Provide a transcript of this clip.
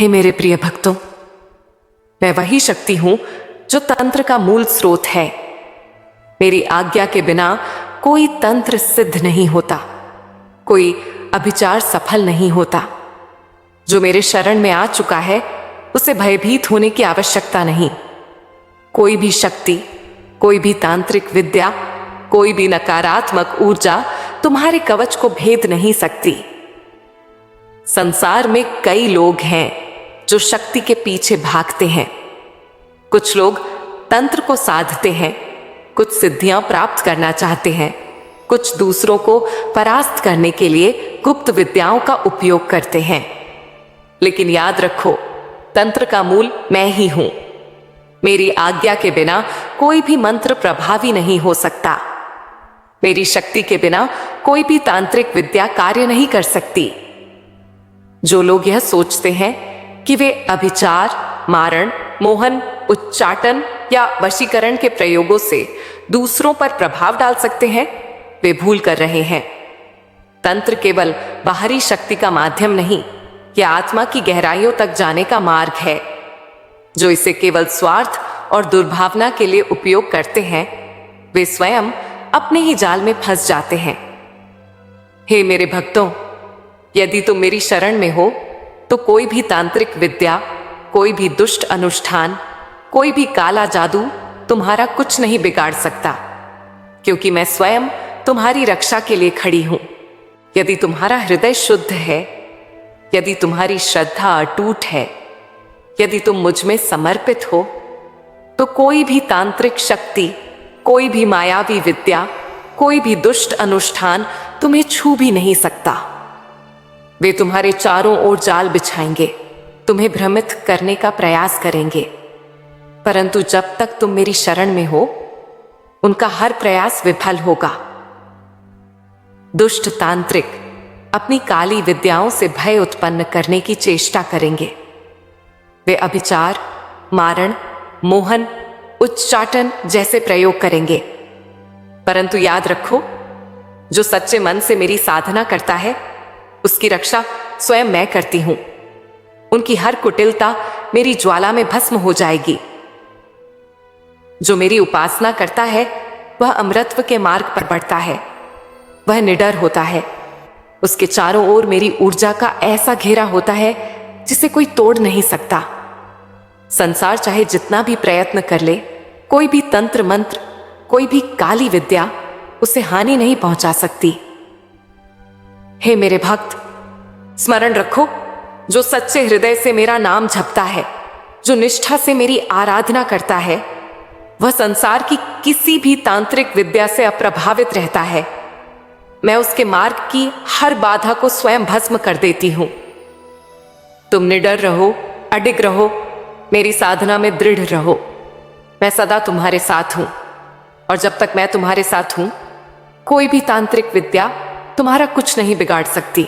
हे मेरे प्रिय भक्तों, मैं वही शक्ति हूं जो तंत्र का मूल स्रोत है। मेरी आज्ञा के बिना कोई तंत्र सिद्ध नहीं होता, कोई अभिचार सफल नहीं होता। जो मेरे शरण में आ चुका है उसे भयभीत होने की आवश्यकता नहीं। कोई भी शक्ति, कोई भी तांत्रिक विद्या, कोई भी नकारात्मक ऊर्जा तुम्हारे कवच को भेद नहीं सकती। संसार में कई लोग हैं जो शक्ति के पीछे भागते हैं। कुछ लोग तंत्र को साधते हैं, कुछ सिद्धियां प्राप्त करना चाहते हैं, कुछ दूसरों को परास्त करने के लिए गुप्त विद्याओं का उपयोग करते हैं। लेकिन याद रखो, तंत्र का मूल मैं ही हूं। मेरी आज्ञा के बिना कोई भी मंत्र प्रभावी नहीं हो सकता। मेरी शक्ति के बिना कोई भी तांत्रिक विद्या कार्य नहीं कर सकती। जो लोग यह सोचते हैं कि वे अभिचार, मारण, मोहन, उच्चाटन या वशीकरण के प्रयोगों से दूसरों पर प्रभाव डाल सकते हैं, वे भूल कर रहे हैं। तंत्र केवल बाहरी शक्ति का माध्यम नहीं, यह आत्मा की गहराइयों तक जाने का मार्ग है। जो इसे केवल स्वार्थ और दुर्भावना के लिए उपयोग करते हैं, वे स्वयं अपने ही जाल में फंस जाते हैं। हे मेरे भक्तों, यदि तुम मेरी शरण में हो तो कोई भी तांत्रिक विद्या, कोई भी दुष्ट अनुष्ठान, कोई भी काला जादू तुम्हारा कुछ नहीं बिगाड़ सकता, क्योंकि मैं स्वयं तुम्हारी रक्षा के लिए खड़ी हूं। यदि तुम्हारा हृदय शुद्ध है, यदि तुम्हारी श्रद्धा अटूट है, यदि तुम मुझ में समर्पित हो, तो कोई भी तांत्रिक शक्ति, कोई भी मायावी विद्या, कोई भी दुष्ट अनुष्ठान तुम्हें छू भी नहीं सकता। वे तुम्हारे चारों ओर जाल बिछाएंगे, तुम्हें भ्रमित करने का प्रयास करेंगे, परंतु जब तक तुम मेरी शरण में हो, उनका हर प्रयास विफल होगा। दुष्ट तांत्रिक अपनी काली विद्याओं से भय उत्पन्न करने की चेष्टा करेंगे। वे अभिचार, मारण, मोहन, उच्चाटन जैसे प्रयोग करेंगे, परंतु याद रखो, जो सच्चे मन से मेरी साधना करता है उसकी रक्षा स्वयं मैं करती हूं। उनकी हर कुटिलता मेरी ज्वाला में भस्म हो जाएगी। जो मेरी उपासना करता है वह अमरत्व के मार्ग पर बढ़ता है, वह निडर होता है। उसके चारों ओर मेरी ऊर्जा का ऐसा घेरा होता है जिसे कोई तोड़ नहीं सकता। संसार चाहे जितना भी प्रयत्न कर ले, कोई भी तंत्र मंत्र, कोई भी काली विद्या उसे हानि नहीं पहुंचा सकती। हे मेरे भक्त, स्मरण रखो, जो सच्चे हृदय से मेरा नाम जपता है, जो निष्ठा से मेरी आराधना करता है, वह संसार की किसी भी तांत्रिक विद्या से अप्रभावित रहता है। मैं उसके मार्ग की हर बाधा को स्वयं भस्म कर देती हूं। तुम निडर रहो, अडिग रहो, मेरी साधना में दृढ़ रहो। मैं सदा तुम्हारे साथ हूं, और जब तक मैं तुम्हारे साथ हूं, कोई भी तांत्रिक विद्या तुम्हारा कुछ नहीं बिगाड़ सकती।